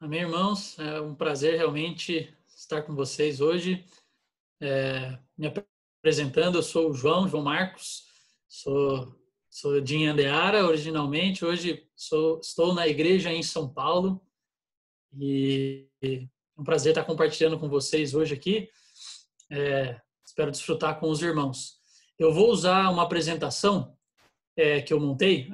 Amém, irmãos? É um prazer realmente estar com vocês hoje. Me apresentando, eu sou o João Marcos, sou de Inhandeara originalmente, hoje estou na igreja em São Paulo e é um prazer estar compartilhando com vocês hoje aqui. Espero desfrutar com os irmãos. Eu vou usar uma apresentação que eu montei,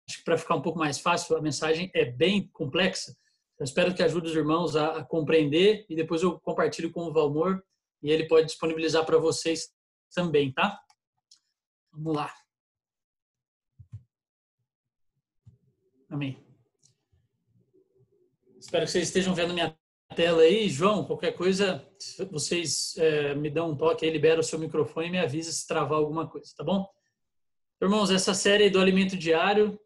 acho que para ficar um pouco mais fácil, a mensagem é bem complexa. Eu espero que ajude os irmãos a compreender e depois eu compartilho com o Valmor e ele pode disponibilizar para vocês também, tá? Vamos lá. Amém. Espero que vocês estejam vendo minha tela aí. João, qualquer coisa, vocês me dão um toque aí, libera o seu microfone e me avisa se travar alguma coisa, tá bom? Irmãos, essa série do Alimento Diário,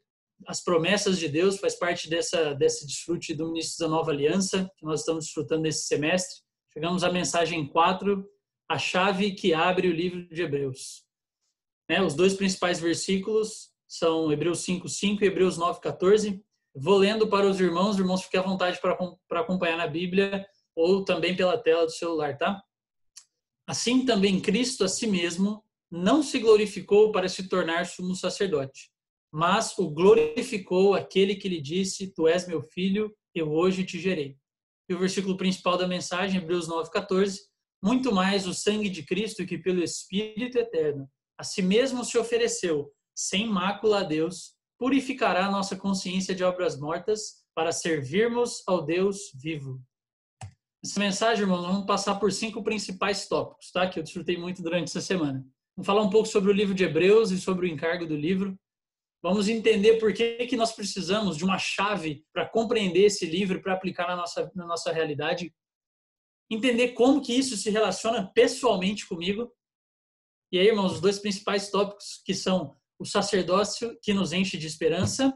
as promessas de Deus, faz parte desse desfrute do Ministros da Nova Aliança, que nós estamos desfrutando nesse semestre. Chegamos à mensagem 4, a chave que abre o livro de Hebreus. Os dois principais versículos são Hebreus 5:5 e Hebreus 9:14. Vou lendo para os irmãos fiquem à vontade para acompanhar na Bíblia ou também pela tela do celular, tá? Assim também Cristo a si mesmo não se glorificou para se tornar sumo sacerdote, mas o glorificou aquele que lhe disse, tu és meu filho, eu hoje te gerei. E o versículo principal da mensagem, Hebreus 9:14, muito mais o sangue de Cristo que pelo Espírito eterno a si mesmo se ofereceu, sem mácula a Deus, purificará a nossa consciência de obras mortas para servirmos ao Deus vivo. Essa mensagem, irmãos, vamos passar por 5 principais tópicos, tá? Que eu desfrutei muito durante essa semana. Vamos falar um pouco sobre o livro de Hebreus e sobre o encargo do livro. Vamos entender por que nós precisamos de uma chave para compreender esse livro, para aplicar na nossa realidade. Entender como que isso se relaciona pessoalmente comigo. E aí, irmãos, os 2 principais tópicos que são o sacerdócio que nos enche de esperança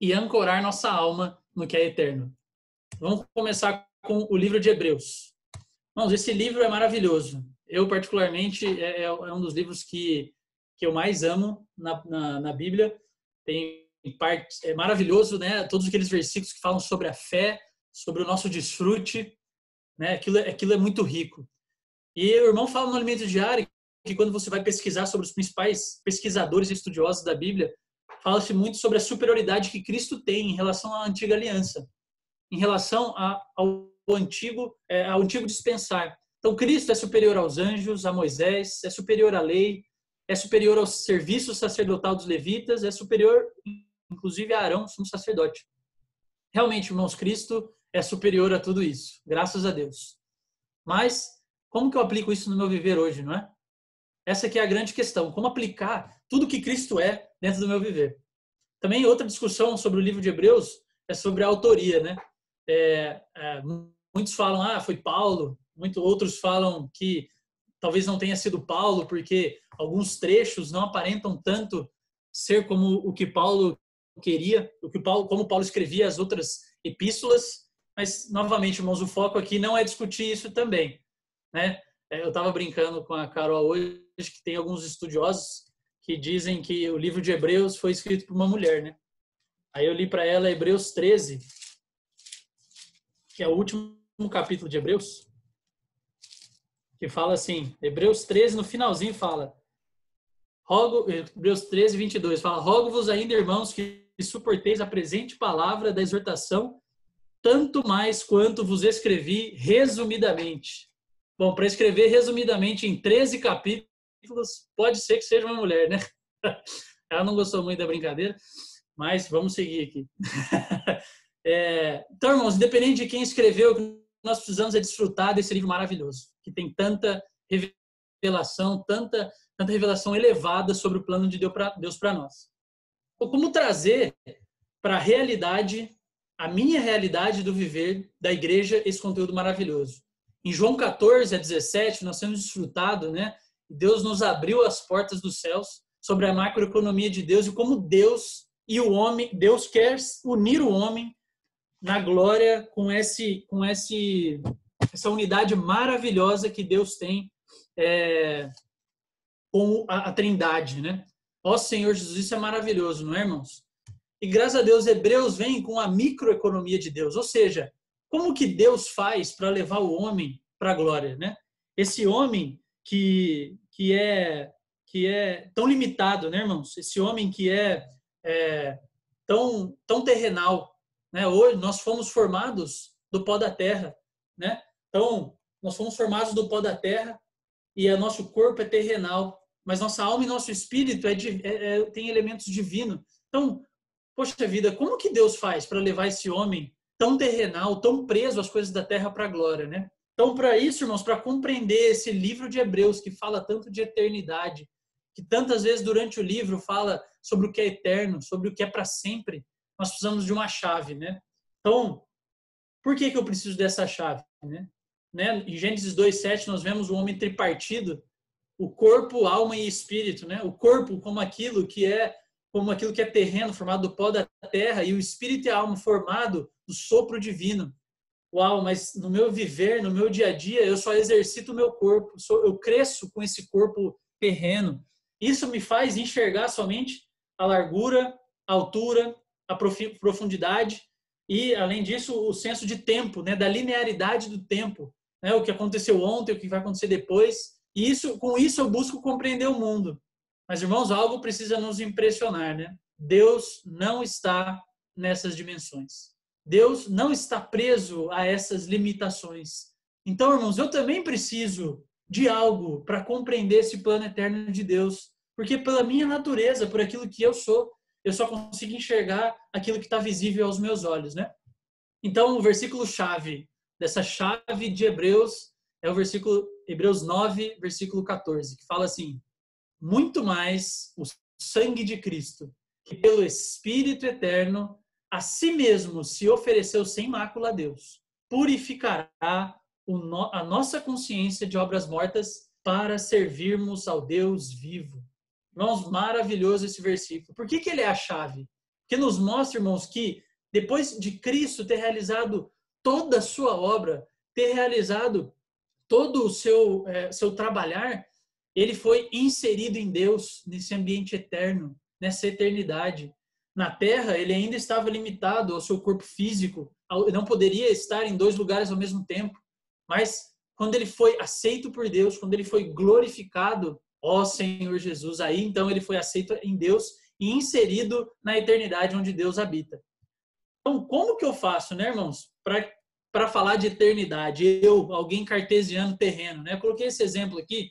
e ancorar nossa alma no que é eterno. Vamos começar com o livro de Hebreus. Irmãos, esse livro é maravilhoso. Eu, particularmente, é um dos livros que eu mais amo na Bíblia. Tem partes, é maravilhoso, né? Todos aqueles versículos que falam sobre a fé, sobre o nosso desfrute, né? Aquilo é muito rico. E o irmão fala no Alimento Diário que quando você vai pesquisar sobre os principais pesquisadores e estudiosos da Bíblia, fala-se muito sobre a superioridade que Cristo tem em relação à antiga aliança, em relação ao antigo dispensar. Então, Cristo é superior aos anjos, a Moisés, é superior à lei, é superior ao serviço sacerdotal dos levitas, é superior, inclusive, a Arão, sumo sacerdote. Realmente, irmãos, Cristo é superior a tudo isso, graças a Deus. Mas, como que eu aplico isso no meu viver hoje, não é? Essa aqui é a grande questão, como aplicar tudo que Cristo é dentro do meu viver. Também outra discussão sobre o livro de Hebreus é sobre a autoria, né? Muitos falam, foi Paulo, outros falam que talvez não tenha sido Paulo, porque alguns trechos não aparentam tanto ser como o que Paulo queria, como Paulo escrevia as outras epístolas, mas, novamente, irmãos, o foco aqui não é discutir isso também, né? Eu estava brincando com a Carol hoje que tem alguns estudiosos que dizem que o livro de Hebreus foi escrito por uma mulher, né? Aí eu li para ela Hebreus 13, que é o último capítulo de Hebreus, que fala assim, Hebreus 13, no finalzinho fala, Hebreus 13, 22, fala, rogo-vos ainda, irmãos, que suporteis a presente palavra da exortação, tanto mais quanto vos escrevi resumidamente. Bom, para escrever resumidamente em 13 capítulos, pode ser que seja uma mulher, né? Ela não gostou muito da brincadeira, mas vamos seguir aqui. Então, irmãos, independente de quem escreveu, o que nós precisamos é desfrutar desse livro maravilhoso, que tem tanta revelação, tanta revelação elevada sobre o plano de Deus para nós. Então, como trazer para a realidade, a minha realidade do viver da igreja, esse conteúdo maravilhoso? Em João 14 a 17, nós temos desfrutado, né? Deus nos abriu as portas dos céus sobre a macroeconomia de Deus e como Deus e o homem, Deus quer unir o homem na glória com essa unidade maravilhosa que Deus tem com a Trindade, né? Ó Senhor Jesus, isso é maravilhoso, não é, irmãos? E graças a Deus, Hebreus vem com a microeconomia de Deus, ou seja, como que Deus faz para levar o homem para a glória, né? Esse homem que é tão limitado, né, irmãos? Esse homem que é tão terrenal, né? Hoje nós fomos formados do pó da terra, né? Então, nós fomos formados do pó da terra e o nosso corpo é terrenal, mas nossa alma e nosso espírito tem elementos divinos. Então, poxa vida, como que Deus faz para levar esse homem tão terrenal, tão preso às coisas da terra para a glória, né? Então, para isso, irmãos, para compreender esse livro de Hebreus que fala tanto de eternidade, que tantas vezes durante o livro fala sobre o que é eterno, sobre o que é para sempre, nós precisamos de uma chave, né? Então, por que eu preciso dessa chave, né? Em Gênesis 2:7 nós vemos o homem tripartido, o corpo, alma e espírito, né? O corpo como aquilo que é terreno, formado do pó da terra, e o espírito e a alma formado do sopro divino. Uau, mas no meu viver, no meu dia a dia, eu só exercito o meu corpo, eu cresço com esse corpo terreno. Isso me faz enxergar somente a largura, a altura, a profundidade e, além disso, o senso de tempo, né? Da linearidade do tempo, né? O que aconteceu ontem, o que vai acontecer depois. E com isso eu busco compreender o mundo. Mas, irmãos, algo precisa nos impressionar, né? Deus não está nessas dimensões. Deus não está preso a essas limitações. Então, irmãos, eu também preciso de algo para compreender esse plano eterno de Deus. Porque pela minha natureza, por aquilo que eu sou, eu só consigo enxergar aquilo que está visível aos meus olhos, né? Então, o versículo-chave dessa chave de Hebreus é o versículo Hebreus 9, versículo 14, que fala assim: muito mais o sangue de Cristo, que pelo Espírito eterno a si mesmo se ofereceu sem mácula a Deus, purificará a nossa consciência de obras mortas para servirmos ao Deus vivo. Irmãos, maravilhoso esse versículo. Por que ele é a chave? Porque nos mostra, irmãos, que depois de Cristo ter realizado toda a sua obra, ter realizado todo o seu trabalhar, ele foi inserido em Deus, nesse ambiente eterno, nessa eternidade. Na Terra, ele ainda estava limitado ao seu corpo físico, não poderia estar em dois lugares ao mesmo tempo. Mas quando ele foi aceito por Deus, quando ele foi glorificado, ó Senhor Jesus, aí então ele foi aceito em Deus e inserido na eternidade onde Deus habita. Então, como que eu faço, né, irmãos, para falar de eternidade? Eu, alguém cartesiano terreno, né? Eu coloquei esse exemplo aqui.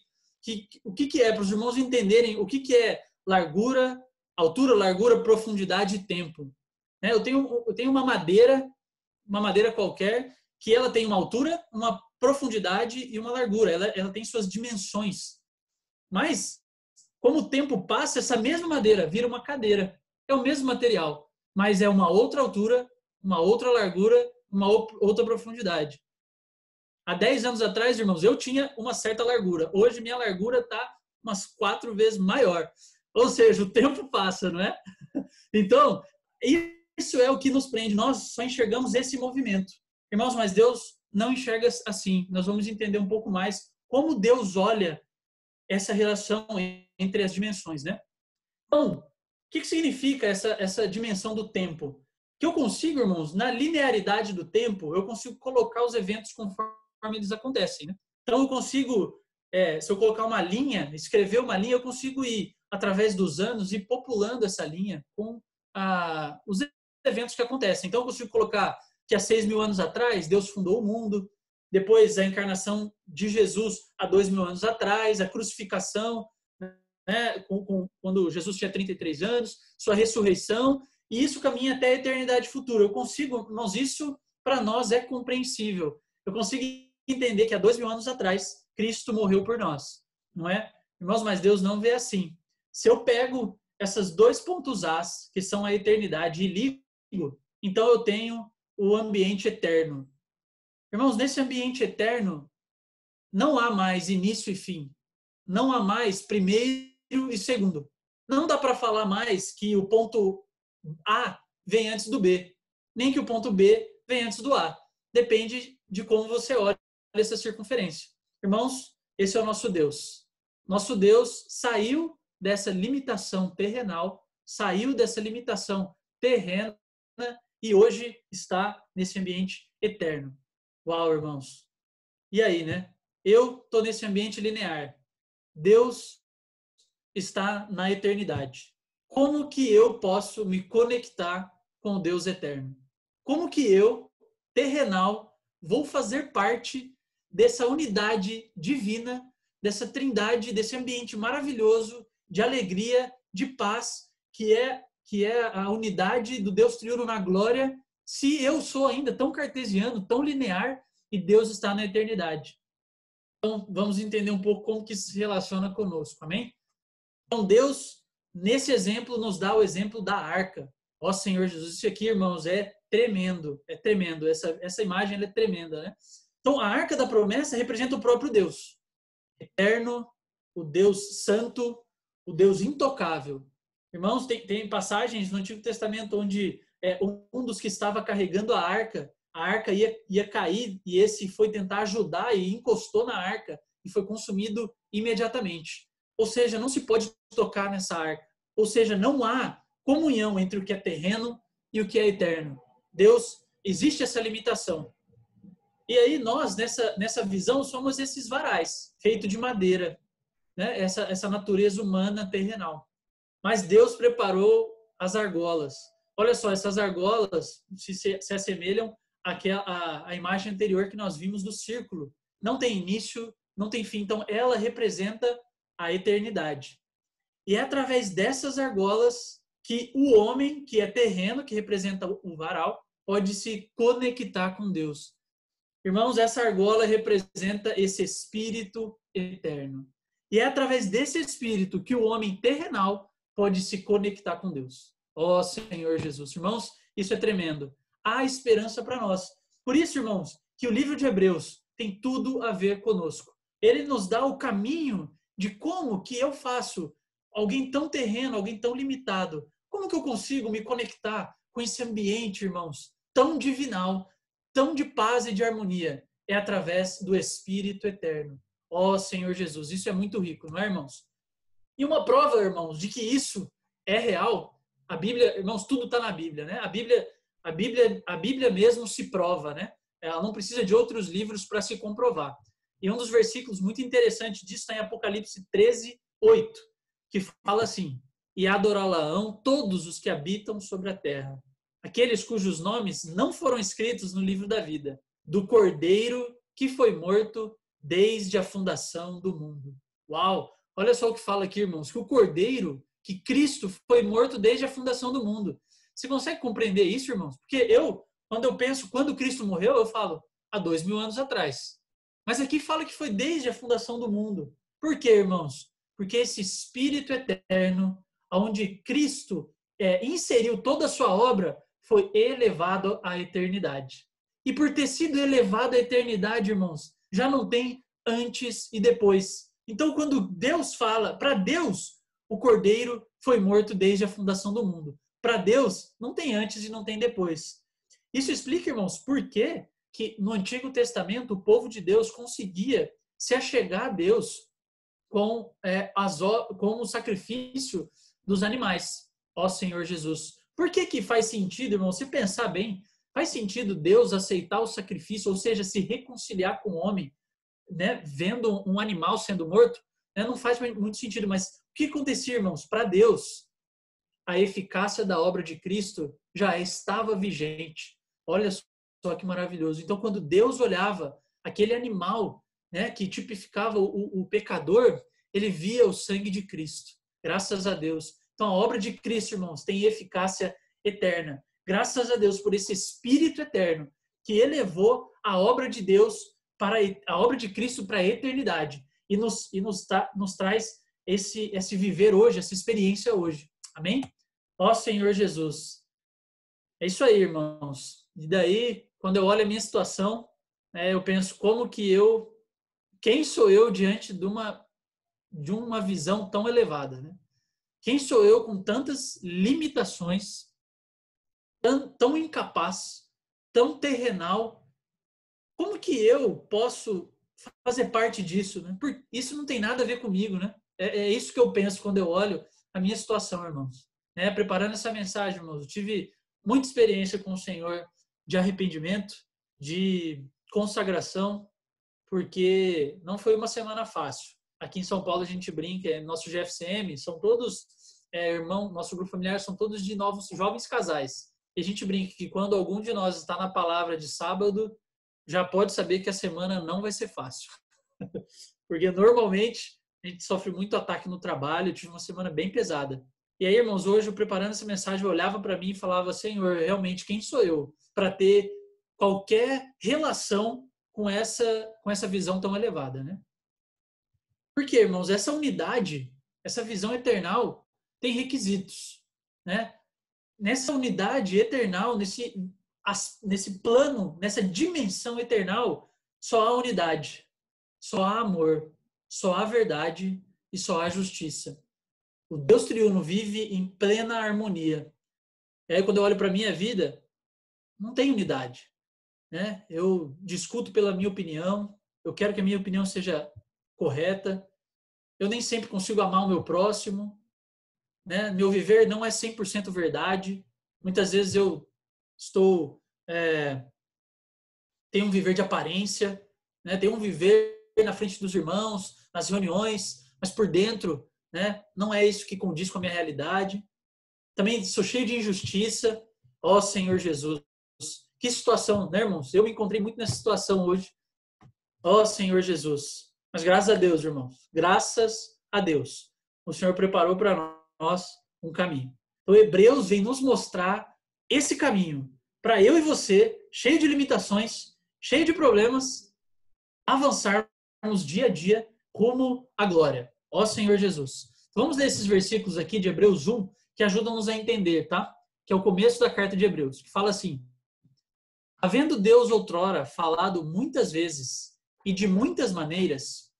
O que é, para os irmãos entenderem o que é largura, altura, largura, profundidade e tempo. Né? Eu tenho uma madeira qualquer, que ela tem uma altura, uma profundidade e uma largura. Ela tem suas dimensões. Mas, como o tempo passa, essa mesma madeira vira uma cadeira. É o mesmo material, mas é uma outra altura, uma outra largura, uma outra profundidade. Há 10 anos atrás, irmãos, eu tinha uma certa largura. Hoje, minha largura está umas 4 vezes maior. Ou seja, o tempo passa, não é? Então, isso é o que nos prende. Nós só enxergamos esse movimento. Irmãos, mas Deus não enxerga assim. Nós vamos entender um pouco mais como Deus olha essa relação entre as dimensões, né? Então, o que significa essa dimensão do tempo? Que eu consigo, irmãos, na linearidade do tempo, eu consigo colocar os eventos conforme eles acontecem, né? Então, eu consigo, se eu colocar uma linha, escrever uma linha, eu consigo ir, através dos anos, ir populando essa linha com os eventos que acontecem. Então, eu consigo colocar que há 6.000 anos atrás, Deus fundou o mundo, depois a encarnação de Jesus há 2.000 anos atrás, a crucificação, né, quando Jesus tinha 33 anos, sua ressurreição, e isso caminha até a eternidade futura. Eu consigo, irmãos, isso para nós é compreensível. Eu consigo entender que há 2.000 anos atrás, Cristo morreu por nós, não é? Irmãos, mas Deus não vê assim. Se eu pego essas dois pontos As, que são a eternidade, e ligo, então eu tenho o ambiente eterno. Irmãos, nesse ambiente eterno, não há mais início e fim. Não há mais primeiro e segundo. Não dá para falar mais que o ponto A vem antes do B, nem que o ponto B vem antes do A. Depende de como você olha essa circunferência. Irmãos, esse é o nosso Deus. Nosso Deus saiu dessa limitação terrenal, saiu dessa limitação terrena e hoje está nesse ambiente eterno. Uau, irmãos. E aí, né? Eu estou nesse ambiente linear. Deus está na eternidade. Como que eu posso me conectar com o Deus eterno? Como que eu, terrenal, vou fazer parte dessa unidade divina, dessa trindade, desse ambiente maravilhoso de alegria, de paz, que é a unidade do Deus triuno na glória, se eu sou ainda tão cartesiano, tão linear, e Deus está na eternidade? Então, vamos entender um pouco como que isso se relaciona conosco, amém? Então, Deus, nesse exemplo, nos dá o exemplo da arca. Ó Senhor Jesus, isso aqui, irmãos, é tremendo, é tremendo. Essa imagem é tremenda, né? Então, a arca da promessa representa o próprio Deus, eterno, o Deus santo, o Deus intocável. Irmãos, tem passagens no Antigo Testamento onde um dos que estava carregando a arca ia cair e esse foi tentar ajudar e encostou na arca e foi consumido imediatamente. Ou seja, não se pode tocar nessa arca. Ou seja, não há comunhão entre o que é terreno e o que é eterno. Deus, existe essa limitação. E aí nós, nessa visão, somos esses varais, feitos de madeira, né? Essa natureza humana terrenal. Mas Deus preparou as argolas. Olha só, essas argolas se assemelham à imagem anterior que nós vimos do círculo. Não tem início, não tem fim. Então, ela representa a eternidade. E é através dessas argolas que o homem, que é terreno, que representa o varal, pode se conectar com Deus. Irmãos, essa argola representa esse espírito eterno. E é através desse espírito que o homem terrenal pode se conectar com Deus. Ó Senhor Jesus. Irmãos, isso é tremendo. Há esperança para nós. Por isso, irmãos, que o livro de Hebreus tem tudo a ver conosco. Ele nos dá o caminho de como que eu faço, alguém tão terreno, alguém tão limitado, como que eu consigo me conectar com esse ambiente, irmãos, tão divinal, tão de paz e de harmonia? É através do Espírito Eterno. Ó Senhor Jesus, isso é muito rico, não é, irmãos? E uma prova, irmãos, de que isso é real, a Bíblia, irmãos, tudo está na Bíblia, né? A Bíblia mesmo se prova, né? Ela não precisa de outros livros para se comprovar. E um dos versículos muito interessantes disso está em Apocalipse 13, 8, que fala assim: e adorá-la-ão todos os que habitam sobre a terra, aqueles cujos nomes não foram escritos no livro da vida, do Cordeiro que foi morto desde a fundação do mundo. Uau! Olha só o que fala aqui, irmãos, que o Cordeiro, que Cristo foi morto desde a fundação do mundo. Você consegue compreender isso, irmãos? Porque quando eu penso quando Cristo morreu, eu falo há 2000 anos atrás. Mas aqui fala que foi desde a fundação do mundo. Por quê, irmãos? Porque esse Espírito eterno, onde Cristo inseriu toda a sua obra, foi elevado à eternidade. E por ter sido elevado à eternidade, irmãos, já não tem antes e depois. Então, quando Deus fala, para Deus, o Cordeiro foi morto desde a fundação do mundo. Para Deus, não tem antes e não tem depois. Isso explica, irmãos, por que no Antigo Testamento o povo de Deus conseguia se achegar a Deus com o sacrifício dos animais. Ó Senhor Jesus. Por que faz sentido, irmão, se pensar bem, faz sentido Deus aceitar o sacrifício, ou seja, se reconciliar com o homem, né, vendo um animal sendo morto? Né, não faz muito sentido, mas o que acontecia, irmãos? Para Deus, a eficácia da obra de Cristo já estava vigente. Olha só que maravilhoso. Então, quando Deus olhava aquele animal, né, que tipificava o pecador, ele via o sangue de Cristo. Graças a Deus. Então, a obra de Cristo, irmãos, tem eficácia eterna. Graças a Deus por esse Espírito eterno que elevou a obra de Deus a obra de Cristo para a eternidade e nos traz esse viver hoje, essa experiência hoje. Amém? Ó Senhor Jesus. É isso aí, irmãos. E daí, quando eu olho a minha situação, eu penso quem sou eu diante de uma visão tão elevada, né? Quem sou eu com tantas limitações, tão incapaz, tão terrenal? Como que eu posso fazer parte disso, né? Porque isso não tem nada a ver comigo, né? É isso que eu penso quando eu olho a minha situação, irmãos. né, preparando essa mensagem, irmãos, eu tive muita experiência com o Senhor de arrependimento, de consagração, porque não foi uma semana fácil. Aqui em São Paulo a gente brinca, nosso GFCM são todos irmão, nosso grupo familiar são todos de novos jovens casais. E a gente brinca que quando algum de nós está na palavra de sábado, já pode saber que a semana não vai ser fácil. Porque normalmente a gente sofre muito ataque no trabalho, eu tive uma semana bem pesada. E aí, irmãos, hoje, eu preparando essa mensagem, eu olhava para mim e falava, Senhor, realmente, quem sou eu para ter qualquer relação com essa visão tão elevada, né? Porque, irmãos, essa unidade, essa visão eternal tem requisitos, né? Nessa unidade eternal, nesse plano, nessa dimensão eternal, só há unidade, só há amor, só há verdade e só há justiça. O Deus triuno vive em plena harmonia. E aí, quando eu olho para a minha vida, não tem unidade, né? Eu discuto pela minha opinião, eu quero que a minha opinião seja correta, eu nem sempre consigo amar o meu próximo, né? Meu viver não é 100% verdade, muitas vezes eu tenho um viver de aparência, né? Tenho um viver na frente dos irmãos, nas reuniões, mas por dentro, né? Não é isso que condiz com a minha realidade. Também sou cheio de injustiça. Ó Senhor Jesus, que situação, né, irmãos? Eu me encontrei muito nessa situação hoje. Ó Senhor Jesus. Mas graças a Deus, irmãos. Graças a Deus. O Senhor preparou para nós um caminho. Então, Hebreus vem nos mostrar esse caminho para eu e você, cheio de limitações, cheio de problemas, avançarmos dia a dia rumo à glória. Ó Senhor Jesus. Vamos ler esses versículos aqui de Hebreus 1, que ajudam-nos a entender, tá? Que é o começo da carta de Hebreus, que fala assim: havendo Deus outrora falado muitas vezes e de muitas maneiras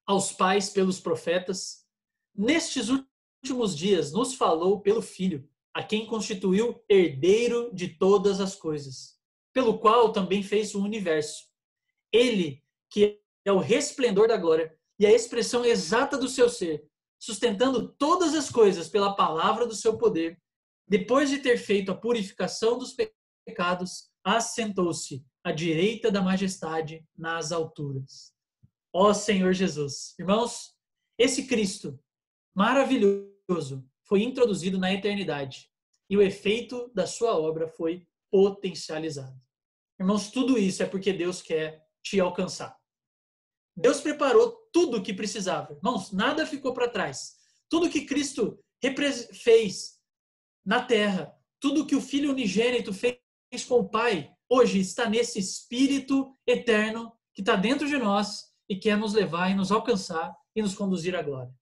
aos pais pelos profetas, nestes últimos dias nos falou pelo Filho, a quem constituiu herdeiro de todas as coisas, pelo qual também fez o universo. Ele, que é o resplendor da glória e a expressão exata do seu ser, sustentando todas as coisas pela palavra do seu poder, depois de ter feito a purificação dos pecados, assentou-se à direita da majestade nas alturas. Ó Senhor Jesus. Irmãos, esse Cristo maravilhoso foi introduzido na eternidade e o efeito da sua obra foi potencializado. Irmãos, tudo isso é porque Deus quer te alcançar. Deus preparou tudo o que precisava. Irmãos, nada ficou para trás. Tudo que Cristo fez na terra, tudo que o Filho unigênito fez com o Pai, hoje está nesse Espírito eterno que está dentro de nós e quer nos levar e nos alcançar e nos conduzir à glória.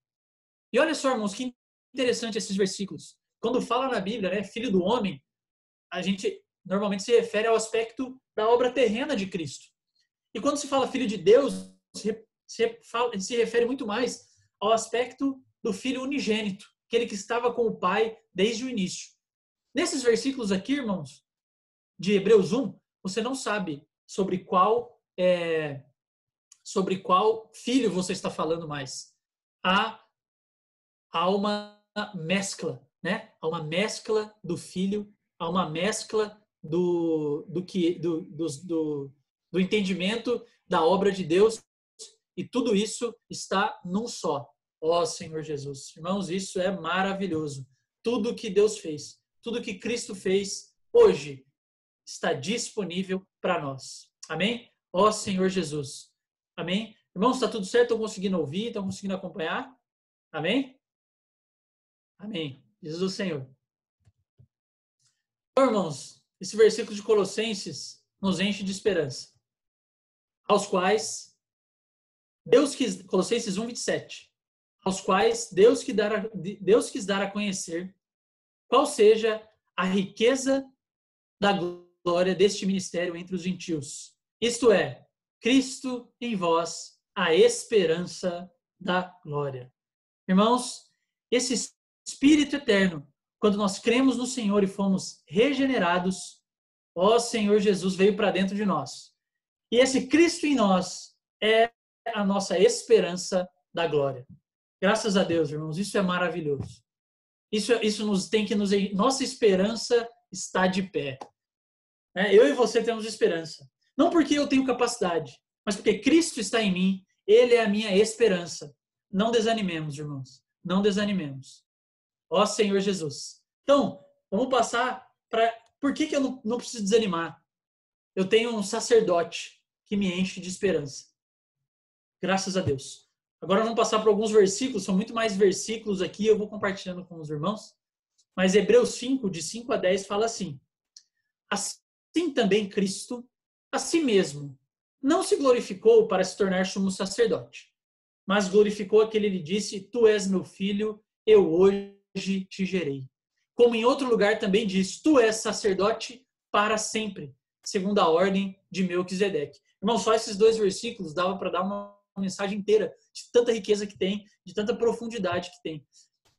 E olha só, irmãos, que interessante esses versículos. Quando fala na Bíblia, né, Filho do Homem, a gente normalmente se refere ao aspecto da obra terrena de Cristo. E quando se fala Filho de Deus, se refere muito mais ao aspecto do Filho unigênito, aquele que estava com o Pai desde o início. Nesses versículos aqui, irmãos, de Hebreus 1, você não sabe sobre qual filho você está falando mais. Há uma mescla, né? Há uma mescla do Filho, há uma mescla do entendimento da obra de Deus, e tudo isso está num só. Ó Senhor Jesus. Irmãos, isso é maravilhoso. Tudo que Deus fez, tudo que Cristo fez hoje está disponível para nós. Amém? Ó Senhor Jesus. Amém? Irmãos, está tudo certo? Estão conseguindo ouvir? Estão conseguindo acompanhar? Amém? Amém. Jesus o Senhor. Então, irmãos, esse versículo de Colossenses nos enche de esperança. Aos quais Deus quis, Colossenses 1, 27, aos quais Deus quis dar a conhecer qual seja a riqueza da glória deste ministério entre os gentios. Isto é, Cristo em vós, a esperança da glória. Irmãos, esse Espírito eterno, quando nós cremos no Senhor e fomos regenerados, ó Senhor Jesus veio para dentro de nós. E esse Cristo em nós é a nossa esperança da glória. Graças a Deus, irmãos, isso é maravilhoso. Isso nos tem que nos... Nossa esperança está de pé. Eu e você temos esperança. Não porque eu tenho capacidade, mas porque Cristo está em mim. Ele é a minha esperança. Não desanimemos, irmãos. Não desanimemos. Ó Senhor Jesus. Então, vamos passar para... Por que eu não preciso desanimar? Eu tenho um sacerdote que me enche de esperança. Graças a Deus. Agora vamos passar por alguns versículos. São muito mais versículos aqui. Eu vou compartilhando com os irmãos. Mas Hebreus 5, de 5 a 10, fala assim. Assim também Cristo, a si mesmo, não se glorificou para se tornar sumo sacerdote, mas glorificou aquele que lhe disse, tu és meu filho, eu hoje te gerei. Como em outro lugar também diz, tu és sacerdote para sempre, segundo a ordem de Melquisedeque. Irmão, só esses 2 versículos dava para dar uma mensagem inteira de tanta riqueza que tem, de tanta profundidade que tem.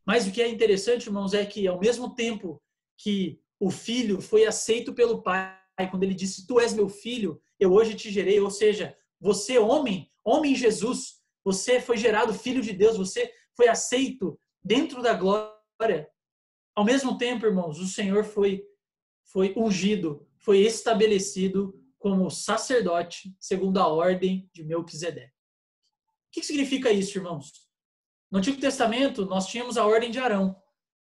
Mas o que é interessante, irmãos, é que ao mesmo tempo que o filho foi aceito pelo pai, quando ele disse, tu és meu filho, eu hoje te gerei, ou seja, você homem Jesus, você foi gerado filho de Deus, você foi aceito dentro da glória. Ao mesmo tempo, irmãos, o Senhor foi ungido, foi estabelecido como sacerdote, segundo a ordem de Melquisedeque. O que significa isso, irmãos? No Antigo Testamento, nós tínhamos a ordem de Arão,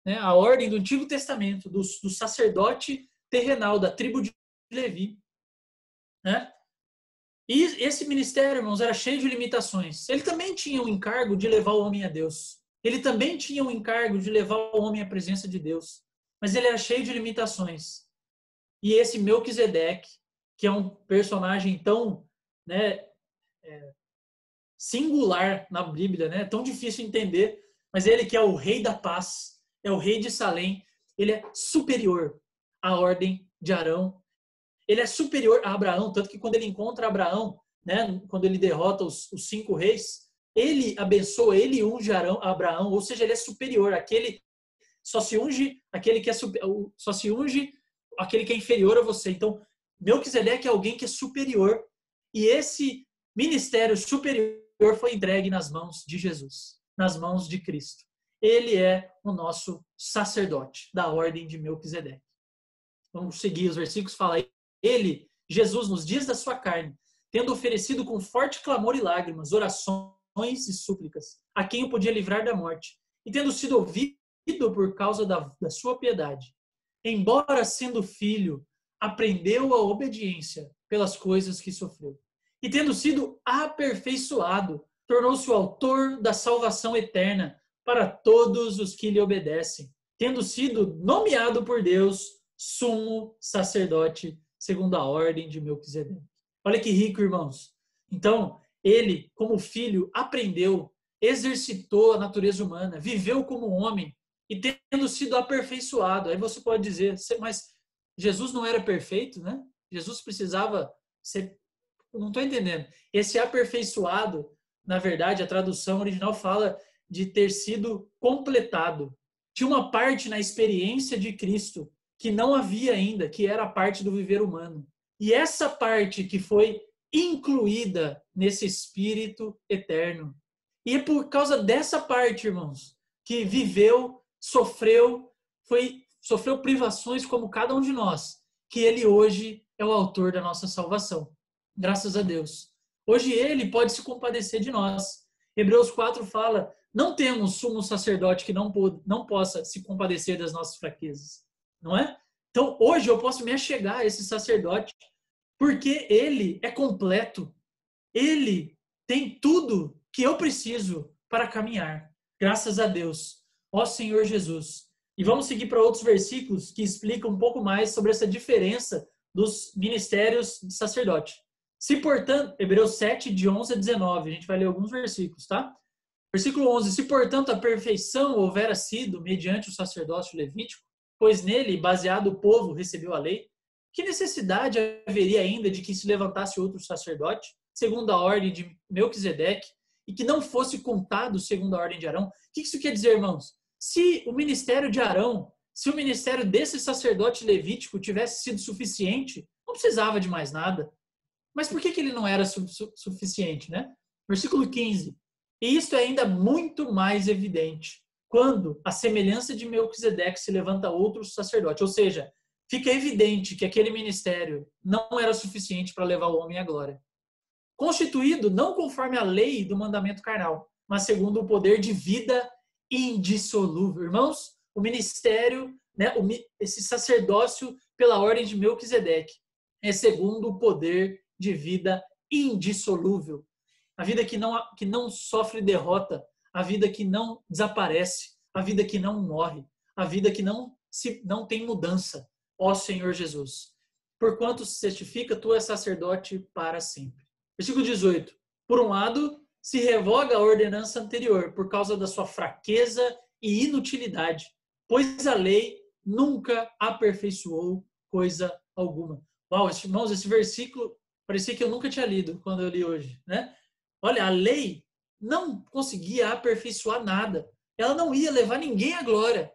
né? A ordem do Antigo Testamento, do sacerdote terrenal, da tribo de Levi. Né? E esse ministério, irmãos, era cheio de limitações. Ele também tinha o encargo de levar o homem a Deus. Ele também tinha o encargo de levar o homem à presença de Deus. Mas ele era cheio de limitações. E esse Melquisedeque, que é um personagem tão, né, singular na Bíblia, né, tão difícil de entender, mas ele que é o rei da paz, é o rei de Salém, ele é superior à ordem de Arão. Ele é superior a Abraão, tanto que quando ele encontra Abraão, né, quando ele derrota os 5 reis, ele abençoa, ele unge Abraão, ou seja, ele é superior. Só se unge aquele que é inferior a você. Então, Melquisedeque é alguém que é superior, e esse ministério superior foi entregue nas mãos de Jesus, nas mãos de Cristo. Ele é o nosso sacerdote da ordem de Melquisedeque. Vamos seguir os versículos, fala aí. Ele, Jesus, nos dias da sua carne, tendo oferecido com forte clamor e lágrimas, orações e súplicas, a quem o podia livrar da morte, e tendo sido ouvido por causa da sua piedade, embora sendo filho, aprendeu a obediência pelas coisas que sofreu. E tendo sido aperfeiçoado, tornou-se o autor da salvação eterna para todos os que lhe obedecem, tendo sido nomeado por Deus sumo sacerdote segundo a ordem de Melquisedeque. Olha que rico, irmãos. Então, ele, como filho, aprendeu, exercitou a natureza humana, viveu como homem e tendo sido aperfeiçoado. Aí você pode dizer, mas Jesus não era perfeito, né? Jesus precisava ser... Não estou entendendo. Esse aperfeiçoado, na verdade, a tradução original fala de ter sido completado. Tinha uma parte na experiência de Cristo que não havia ainda, que era a parte do viver humano. E essa parte que foi incluída nesse Espírito eterno. E é por causa dessa parte, irmãos, que viveu, sofreu privações como cada um de nós, que ele hoje é o autor da nossa salvação. Graças a Deus. Hoje ele pode se compadecer de nós. Hebreus 4 fala, não temos sumo sacerdote que não possa se compadecer das nossas fraquezas. Não é? Então, hoje eu posso me achegar a esse sacerdote porque ele é completo. Ele tem tudo que eu preciso para caminhar. Graças a Deus. Ó Senhor Jesus. E vamos seguir para outros versículos que explicam um pouco mais sobre essa diferença dos ministérios de sacerdote. Se, portanto, Hebreus 7, de 11 a 19, a gente vai ler alguns versículos, tá? Versículo 11, se, portanto, a perfeição houvera sido mediante o sacerdócio levítico, pois nele, baseado o povo, recebeu a lei, que necessidade haveria ainda de que se levantasse outro sacerdote, segundo a ordem de Melquisedeque, e que não fosse contado segundo a ordem de Arão? O que isso quer dizer, irmãos? Se o ministério de Arão, se o ministério desse sacerdote levítico tivesse sido suficiente, não precisava de mais nada. Mas por que ele não era suficiente, né? Versículo 15. E isto é ainda muito mais evidente, quando a semelhança de Melquisedeque se levanta outro sacerdote. Ou seja, fica evidente que aquele ministério não era suficiente para levar o homem à glória. Constituído não conforme a lei do mandamento carnal, mas segundo o poder de vida indissolúvel. Irmãos, o ministério, né, esse sacerdócio pela ordem de Melquisedeque é segundo o poder de vida indissolúvel. A vida que não sofre derrota, a vida que não desaparece, a vida que não morre, a vida que não tem mudança. Ó Senhor Jesus, porquanto se certifica, tu és sacerdote para sempre. Versículo 18. Por um lado, se revoga a ordenança anterior por causa da sua fraqueza e inutilidade, pois a lei nunca aperfeiçoou coisa alguma. Uau, irmãos, esse versículo parecia que eu nunca tinha lido quando eu li hoje, né? Olha, a lei não conseguia aperfeiçoar nada. Ela não ia levar ninguém à glória.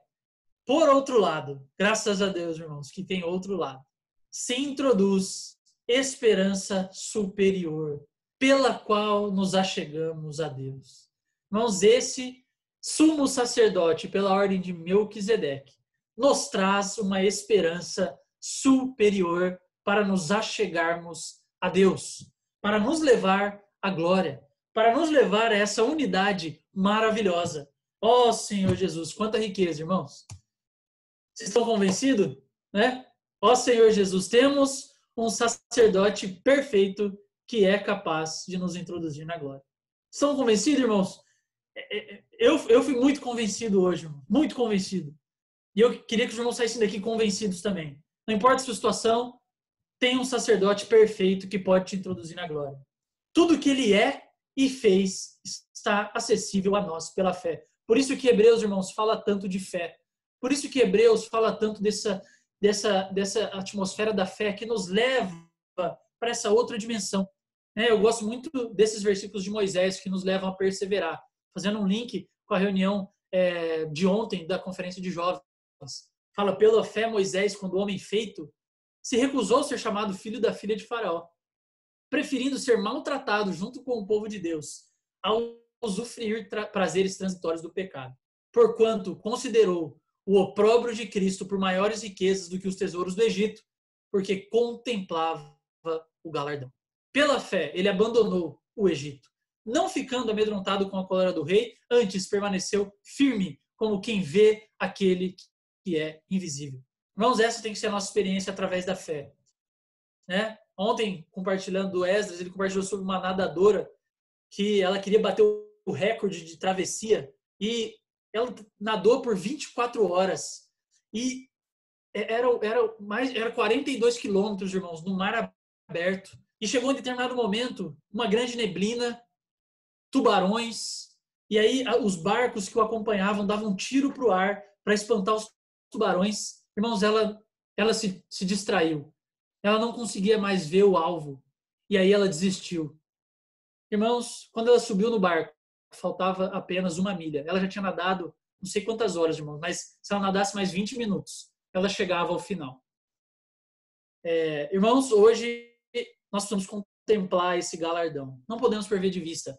Por outro lado, graças a Deus, irmãos, que tem outro lado, se introduz esperança superior, pela qual nos achegamos a Deus. Irmãos, esse sumo sacerdote, pela ordem de Melquisedeque, nos traz uma esperança superior para nos achegarmos a Deus, para nos levar à glória, para nos levar a essa unidade maravilhosa. Ó Senhor Jesus, quanta riqueza, irmãos. Vocês estão convencidos? Né? Ó Senhor Jesus, temos um sacerdote perfeito que é capaz de nos introduzir na glória. Estão convencidos, irmãos? Eu fui muito convencido hoje, irmão, muito convencido. E eu queria que os irmãos saíssem daqui convencidos também. Não importa a sua situação, tem um sacerdote perfeito que pode te introduzir na glória. Tudo que ele é e fez está acessível a nós pela fé. Por isso que Hebreus, irmãos, fala tanto de fé. Por isso que Hebreus fala tanto dessa atmosfera da fé que nos leva para essa outra dimensão. Eu gosto muito desses versículos de Moisés que nos levam a perseverar. Fazendo um link com a reunião de ontem da conferência de jovens. Fala, pela fé Moisés, quando homem feito, se recusou a ser chamado filho da filha de Faraó, preferindo ser maltratado junto com o povo de Deus, ao usufruir prazeres transitórios do pecado. Porquanto considerou o opróbrio de Cristo por maiores riquezas do que os tesouros do Egito, porque contemplava o galardão. Pela fé, ele abandonou o Egito, não ficando amedrontado com a cólera do rei, antes permaneceu firme, como quem vê aquele que é invisível. Irmãos, essa tem que ser a nossa experiência através da fé. Ontem, compartilhando do Esdras, ele compartilhou sobre uma nadadora que ela queria bater o recorde de travessia e ela nadou por 24 horas e era 42 quilômetros, irmãos, no mar aberto. E chegou em determinado momento uma grande neblina, tubarões, e aí os barcos que o acompanhavam davam um tiro para o ar para espantar os tubarões. Irmãos, ela se distraiu. Ela não conseguia mais ver o alvo. E aí ela desistiu. Irmãos, quando ela subiu no barco, faltava apenas 1 milha. Ela já tinha nadado não sei quantas horas, irmãos, mas se ela nadasse mais 20 minutos, ela chegava ao final. Irmãos, hoje nós precisamos contemplar esse galardão. Não podemos perder de vista.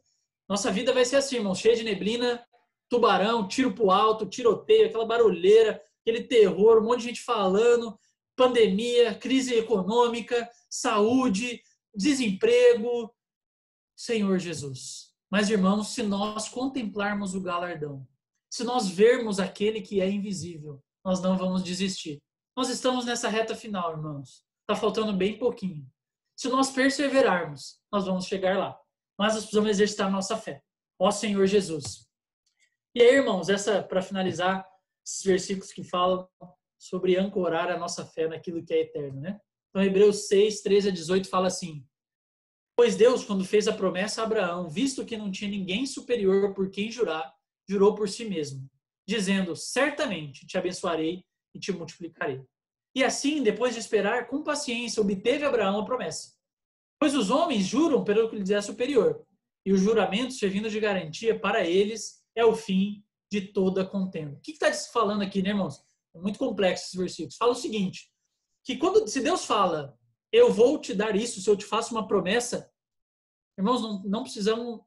Nossa vida vai ser assim, irmãos, cheia de neblina, tubarão, tiro pro alto, tiroteio, aquela barulheira, aquele terror, um monte de gente falando, pandemia, crise econômica, saúde, desemprego. Senhor Jesus. Mas, irmãos, se nós contemplarmos o galardão, se nós vermos aquele que é invisível, nós não vamos desistir. Nós estamos nessa reta final, irmãos. Está faltando bem pouquinho. Se nós perseverarmos, nós vamos chegar lá. Mas nós precisamos exercitar a nossa fé. Ó Senhor Jesus. E aí, irmãos, para finalizar, esses versículos que falam sobre ancorar a nossa fé naquilo que é eterno, né? Então, Hebreus 6, 13 a 18 fala assim: pois Deus, quando fez a promessa a Abraão, visto que não tinha ninguém superior por quem jurar, jurou por si mesmo, dizendo, certamente te abençoarei e te multiplicarei. E assim, depois de esperar com paciência, obteve Abraão a promessa. Pois os homens juram pelo que lhes é superior, e o juramento, servindo de garantia para eles, é o fim de toda contenda. O que está falando aqui, né, irmãos? É muito complexo esses versículos. Fala o seguinte, que se Deus fala, eu vou te dar isso, se eu te faço uma promessa, irmãos, não precisamos...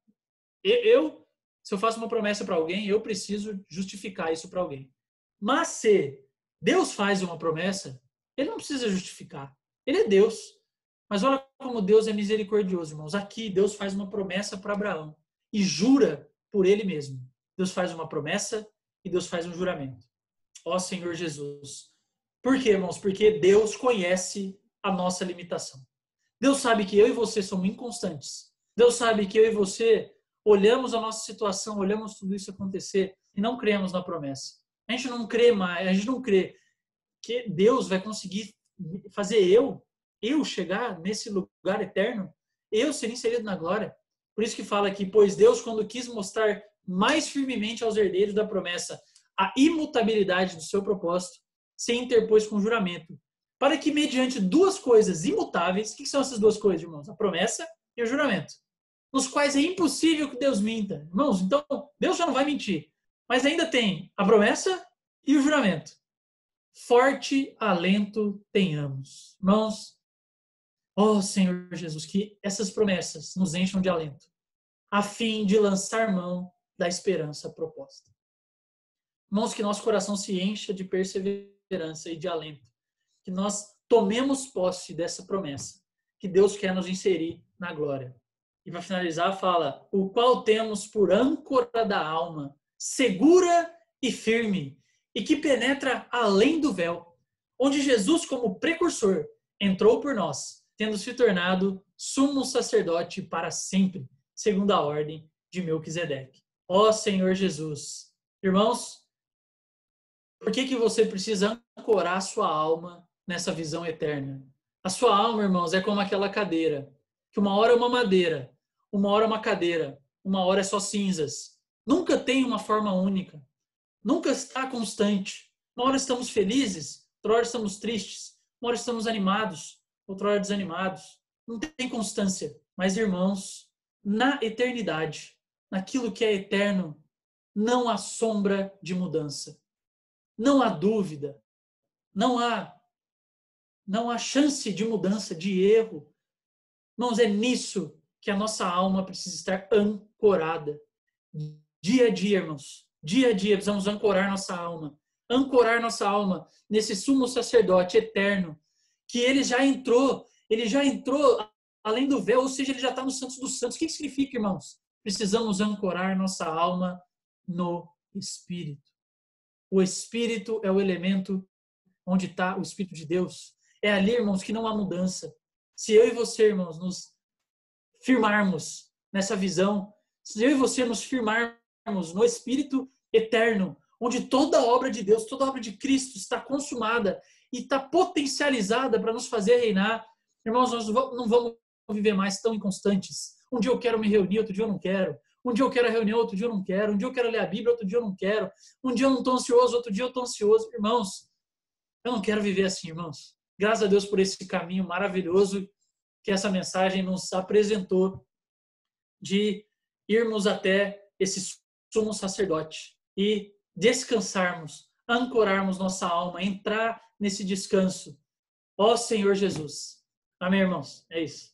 Se eu faço uma promessa para alguém, eu preciso justificar isso para alguém. Mas se Deus faz uma promessa, ele não precisa justificar. Ele é Deus. Mas olha como Deus é misericordioso, irmãos. Aqui Deus faz uma promessa para Abraão e jura por ele mesmo. Deus faz uma promessa e Deus faz um juramento. Ó Senhor Jesus. Por quê, irmãos? Porque Deus conhece a nossa limitação. Deus sabe que eu e você somos inconstantes. Deus sabe que eu e você olhamos a nossa situação, olhamos tudo isso acontecer e não cremos na promessa. A gente não crê mais, a gente não crê que Deus vai conseguir fazer eu chegar nesse lugar eterno, eu ser inserido na glória. Por isso que fala aqui, pois Deus, quando quis mostrar mais firmemente aos herdeiros da promessa a imutabilidade do seu propósito, se interpôs com juramento, para que mediante duas coisas imutáveis, o que são essas duas coisas, irmãos? A promessa e o juramento, nos quais é impossível que Deus minta. Irmãos, então, Deus já não vai mentir, mas ainda tem a promessa e o juramento. Forte alento tenhamos. Irmãos, ó Senhor Jesus, que essas promessas nos encham de alento, a fim de lançar mão da esperança proposta. Irmãos, que nosso coração se encha de perseverança e de alento, que nós tomemos posse dessa promessa, que Deus quer nos inserir na glória. E para finalizar, fala, o qual temos por âncora da alma, segura e firme, e que penetra além do véu, onde Jesus, como precursor, entrou por nós, tendo se tornado sumo sacerdote para sempre, segundo a ordem de Melquisedeque. Ó Senhor Jesus. Irmãos, por que você precisa ancorar a sua alma nessa visão eterna? A sua alma, irmãos, é como aquela cadeira, que uma hora é uma madeira, uma hora é uma cadeira, uma hora é só cinzas. Nunca tem uma forma única. Nunca está constante. Uma hora estamos felizes, outra hora estamos tristes, uma hora estamos animados, outra hora desanimados. Não tem constância. Mas, irmãos, na eternidade, naquilo que é eterno, não há sombra de mudança. Não há dúvida. Não há chance de mudança, de erro. Irmãos, é nisso que a nossa alma precisa estar ancorada. Dia a dia, irmãos. Dia a dia precisamos ancorar nossa alma. Ancorar nossa alma nesse sumo sacerdote eterno, que ele já entrou além do véu, ou seja, ele já está no Santos dos Santos. O que significa, irmãos? Precisamos ancorar nossa alma no Espírito. O Espírito é o elemento onde está o Espírito de Deus. É ali, irmãos, que não há mudança. Se eu e você, irmãos, nos firmarmos nessa visão, se eu e você nos firmarmos no Espírito eterno, onde toda a obra de Deus, toda a obra de Cristo está consumada e está potencializada para nos fazer reinar, irmãos, nós não vamos viver mais tão inconstantes. Um dia eu quero me reunir, outro dia eu não quero. Um dia eu quero a reunião, outro dia eu não quero. Um dia eu quero ler a Bíblia, outro dia eu não quero. Um dia eu não estou ansioso, outro dia eu estou ansioso. Irmãos, eu não quero viver assim, irmãos. Graças a Deus por esse caminho maravilhoso que essa mensagem nos apresentou, de irmos até esse sumo sacerdote e descansarmos, ancorarmos nossa alma, entrar nesse descanso. Ó Senhor Jesus. Amém, irmãos? É isso.